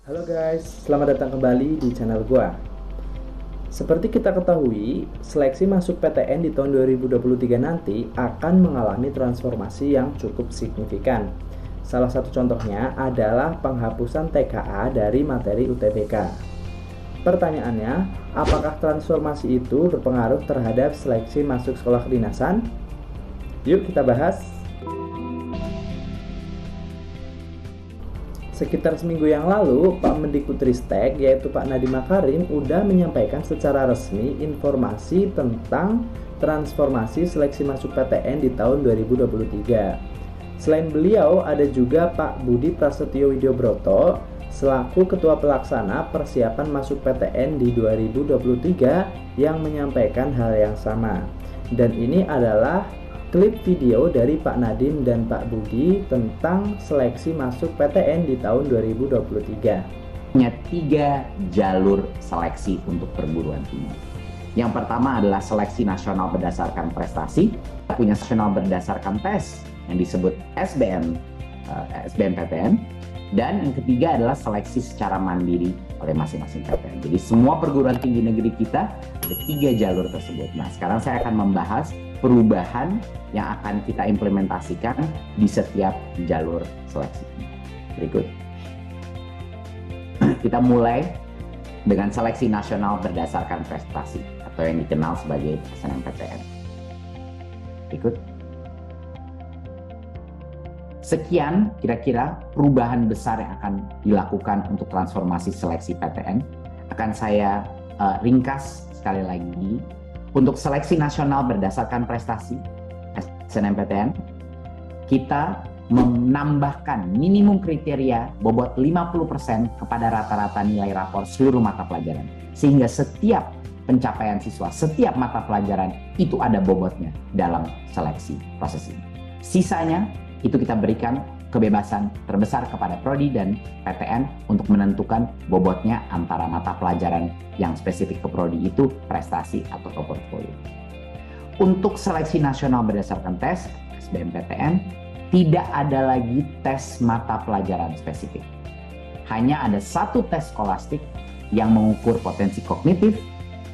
Halo guys, selamat datang kembali di channel gua. Seperti kita ketahui, seleksi masuk PTN di tahun 2023 nanti akan mengalami transformasi yang cukup signifikan. Salah satu contohnya adalah penghapusan TKA dari materi UTBK. Pertanyaannya, apakah transformasi itu berpengaruh terhadap seleksi masuk sekolah kedinasan? Yuk kita bahas. Sekitar seminggu yang lalu, Pak Mendikbudristek yaitu Pak Nadiem Makarim udah menyampaikan secara resmi informasi tentang transformasi seleksi masuk PTN di tahun 2023. Selain beliau, ada juga Pak Budi Prasetyo Widyobroto selaku Ketua Pelaksana Persiapan Masuk PTN di 2023 yang menyampaikan hal yang sama. Dan ini adalah klip video dari Pak Nadiem dan Pak Budi tentang seleksi masuk PTN di tahun 2023. Punya 3 jalur seleksi untuk perguruan tinggi. Yang pertama adalah seleksi nasional berdasarkan prestasi, punya nasional berdasarkan tes yang disebut SBMPTN, dan yang ketiga adalah seleksi secara mandiri oleh masing-masing PTN. Jadi semua perguruan tinggi negeri kita ada 3 jalur tersebut. Nah, sekarang saya akan membahas perubahan yang akan kita implementasikan di setiap jalur seleksi. Berikut. Kita mulai dengan seleksi nasional berdasarkan prestasi atau yang dikenal sebagai SNMPTN. Berikut. Sekian kira-kira perubahan besar yang akan dilakukan untuk transformasi seleksi PTN. Akan saya ringkas sekali lagi. Untuk seleksi nasional berdasarkan prestasi SNMPTN, kita menambahkan minimum kriteria bobot 50% kepada rata-rata nilai rapor seluruh mata pelajaran. Sehingga setiap pencapaian siswa, setiap mata pelajaran itu ada bobotnya dalam seleksi proses ini. Sisanya itu kita berikan kebebasan terbesar kepada Prodi dan PTN untuk menentukan bobotnya antara mata pelajaran yang spesifik ke Prodi itu prestasi atau ke portfolio. Untuk seleksi nasional berdasarkan tes SBMPTN, tidak ada lagi tes mata pelajaran spesifik. Hanya ada satu tes skolastik yang mengukur potensi kognitif,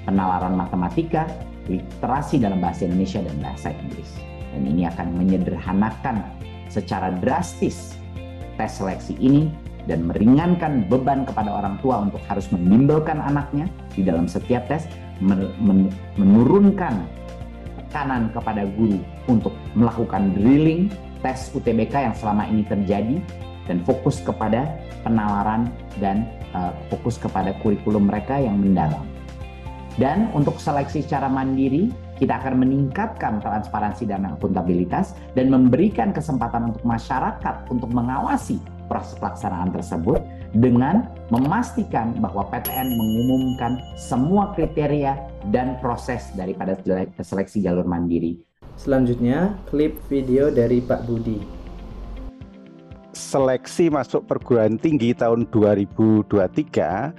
penalaran matematika, literasi dalam bahasa Indonesia dan bahasa Inggris. Dan ini akan menyederhanakan secara drastis tes seleksi ini dan meringankan beban kepada orang tua untuk harus membimbelkan anaknya di dalam setiap tes, menurunkan tekanan kepada guru untuk melakukan drilling tes UTBK yang selama ini terjadi dan fokus kepada penalaran dan fokus kepada kurikulum mereka yang mendalam. Dan untuk seleksi secara mandiri, kita akan meningkatkan transparansi dan akuntabilitas dan memberikan kesempatan untuk masyarakat untuk mengawasi proses pelaksanaan tersebut dengan memastikan bahwa PTN mengumumkan semua kriteria dan proses daripada seleksi jalur mandiri. Selanjutnya, klip video dari Pak Budi. Seleksi masuk perguruan tinggi tahun 2023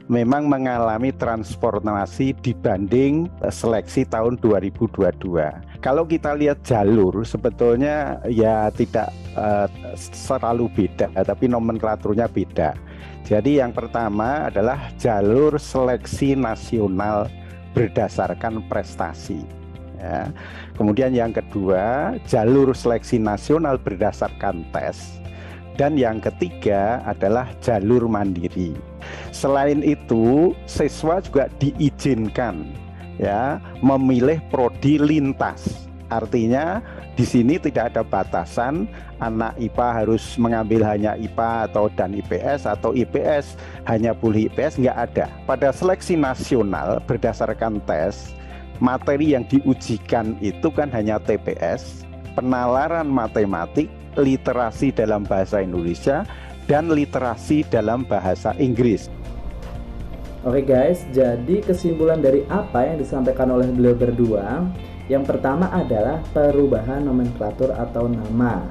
memang mengalami transformasi dibanding seleksi tahun 2022. Kalau kita lihat jalur, sebetulnya ya tidak terlalu beda, tapi nomenklaturnya beda. Jadi yang pertama adalah jalur seleksi nasional berdasarkan prestasi. Ya. Kemudian yang kedua, jalur seleksi nasional berdasarkan tes. Dan yang ketiga adalah jalur mandiri. Selain itu, siswa juga diizinkan ya memilih prodi lintas. Artinya di sini tidak ada batasan anak IPA harus mengambil hanya IPA dan IPS atau IPS hanya boleh IPS, nggak ada. Pada seleksi nasional berdasarkan tes, materi yang diujikan itu kan hanya TPS, penalaran matematik, literasi dalam bahasa Indonesia, dan literasi dalam bahasa Inggris. Oke guys, jadi kesimpulan dari apa yang disampaikan oleh beliau berdua, yang pertama adalah perubahan nomenklatur atau nama.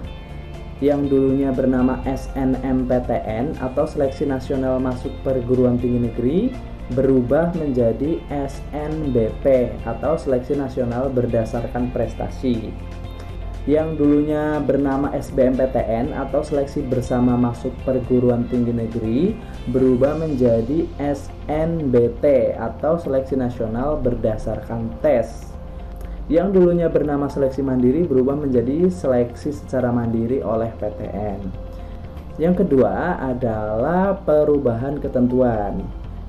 Yang dulunya bernama SNMPTN atau Seleksi Nasional Masuk Perguruan Tinggi Negeri berubah menjadi SNBP atau Seleksi Nasional Berdasarkan Prestasi. yang dulunya bernama SBMPTN atau Seleksi Bersama Masuk Perguruan Tinggi Negeri berubah menjadi SNBT atau Seleksi Nasional Berdasarkan Tes. Yang dulunya bernama Seleksi Mandiri berubah menjadi Seleksi Secara Mandiri oleh PTN. Yang kedua adalah perubahan ketentuan.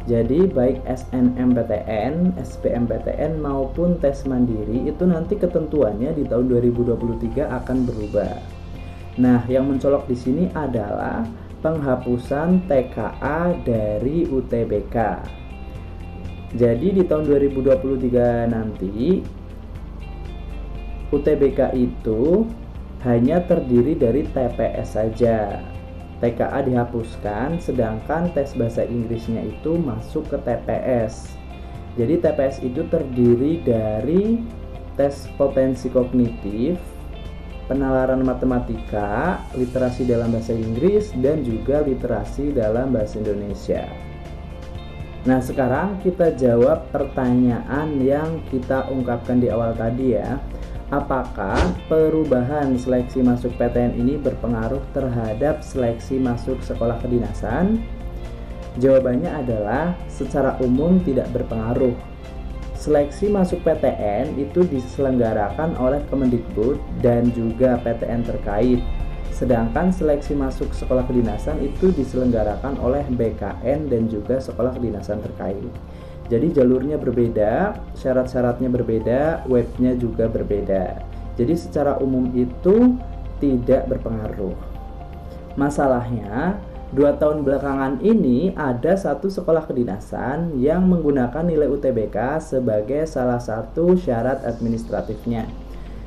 Jadi baik SNMPTN, SBMPTN maupun tes mandiri itu nanti ketentuannya di tahun 2023 akan berubah. Nah, yang mencolok di sini adalah penghapusan TKA dari UTBK. Jadi di tahun 2023 nanti UTBK itu hanya terdiri dari TPS saja. TKA dihapuskan, sedangkan tes bahasa Inggrisnya itu masuk ke TPS. Jadi TPS itu terdiri dari tes potensi kognitif, penalaran matematika, literasi dalam bahasa Inggris, dan juga literasi dalam bahasa Indonesia. Nah, sekarang kita jawab pertanyaan yang kita ungkapkan di awal tadi ya. Apakah perubahan seleksi masuk PTN ini berpengaruh terhadap seleksi masuk sekolah kedinasan? Jawabannya adalah secara umum tidak berpengaruh. Seleksi masuk PTN itu diselenggarakan oleh Kemendikbud dan juga PTN terkait. Sedangkan seleksi masuk sekolah kedinasan itu diselenggarakan oleh BKN dan juga sekolah kedinasan terkait. Jadi jalurnya berbeda, syarat-syaratnya berbeda, webnya juga berbeda. Jadi secara umum itu tidak berpengaruh. Masalahnya, 2 tahun belakangan ini ada satu sekolah kedinasan yang menggunakan nilai UTBK sebagai salah satu syarat administratifnya.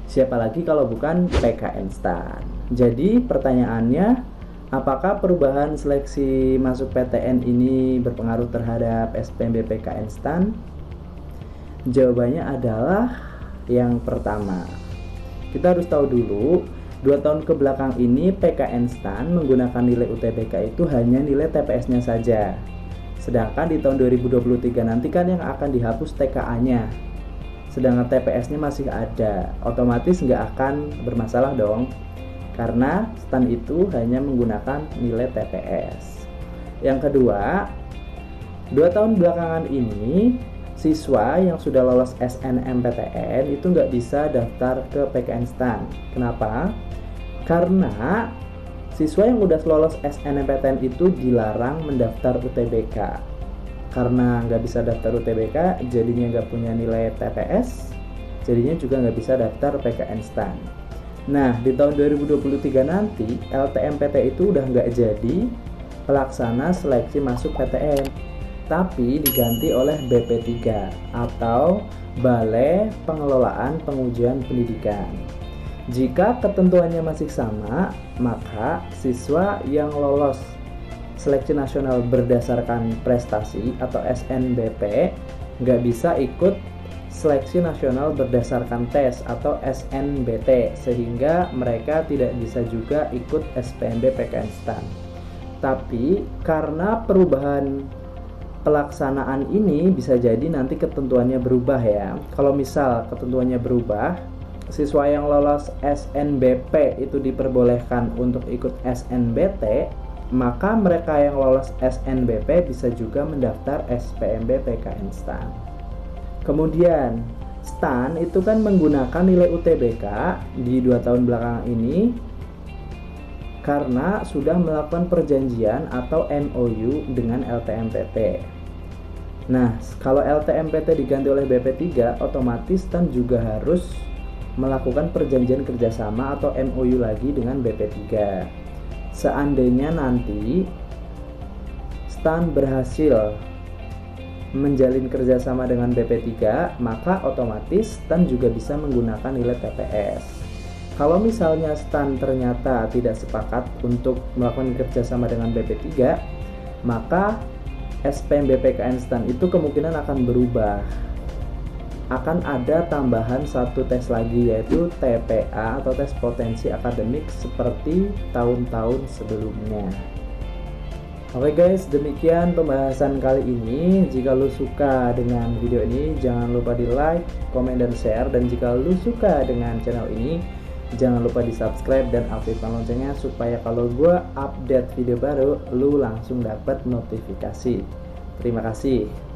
Siapa lagi kalau bukan PKN STAN. Jadi pertanyaannya, apakah perubahan seleksi masuk PTN ini berpengaruh terhadap SPMB-PKN STAN? Jawabannya adalah yang pertama. Kita harus tahu dulu, 2 tahun ke belakang ini PKN STAN menggunakan nilai UTBK itu hanya nilai TPS-nya saja. Sedangkan di tahun 2023 nanti kan yang akan dihapus TKA-nya. Sedangkan TPS-nya masih ada, otomatis nggak akan bermasalah dong. Karena STAN itu hanya menggunakan nilai TPS. Yang kedua, 2 tahun belakangan ini siswa yang sudah lolos SNMPTN itu nggak bisa daftar ke PKN STAN. Kenapa? Karena siswa yang udah lolos SNMPTN itu dilarang mendaftar UTBK. Karena nggak bisa daftar UTBK, jadinya nggak punya nilai TPS, jadinya juga nggak bisa daftar PKN STAN. Nah, di tahun 2023 nanti LTMPT itu udah nggak jadi pelaksana seleksi masuk PTN, tapi diganti oleh BP3 atau Balai Pengelolaan Pengujian Pendidikan. Jika ketentuannya masih sama, maka siswa yang lolos seleksi nasional berdasarkan prestasi atau SNBP nggak bisa ikut seleksi nasional berdasarkan tes atau SNBT, sehingga mereka tidak bisa juga ikut SPMB PKN STAN. Tapi karena perubahan pelaksanaan ini bisa jadi nanti ketentuannya berubah ya. Kalau misal ketentuannya berubah, siswa yang lolos SNBP itu diperbolehkan untuk ikut SNBT, maka mereka yang lolos SNBP bisa juga mendaftar SPMB PKN STAN. Kemudian STAN itu kan menggunakan nilai UTBK di 2 tahun belakangan ini karena sudah melakukan perjanjian atau MOU dengan LTMPT. Nah, kalau LTMPT diganti oleh BP3, otomatis STAN juga harus melakukan perjanjian kerjasama atau MOU lagi dengan BP3. Seandainya nanti STAN berhasil menjalin kerjasama dengan BP3, maka otomatis STAN juga bisa menggunakan nilai TPS. Kalau misalnya STAN ternyata tidak sepakat untuk melakukan kerjasama dengan BP3, maka SPMB PKN STAN itu kemungkinan akan berubah. Akan ada tambahan satu tes lagi, yaitu TPA atau tes potensi akademik seperti tahun-tahun sebelumnya. Oke guys, demikian pembahasan kali ini. Jika lu suka dengan video ini, jangan lupa di like, komen, dan share. Dan jika lu suka dengan channel ini, Jangan lupa di subscribe dan aktifkan loncengnya supaya kalau gue update video baru, lu langsung dapat notifikasi. Terima kasih.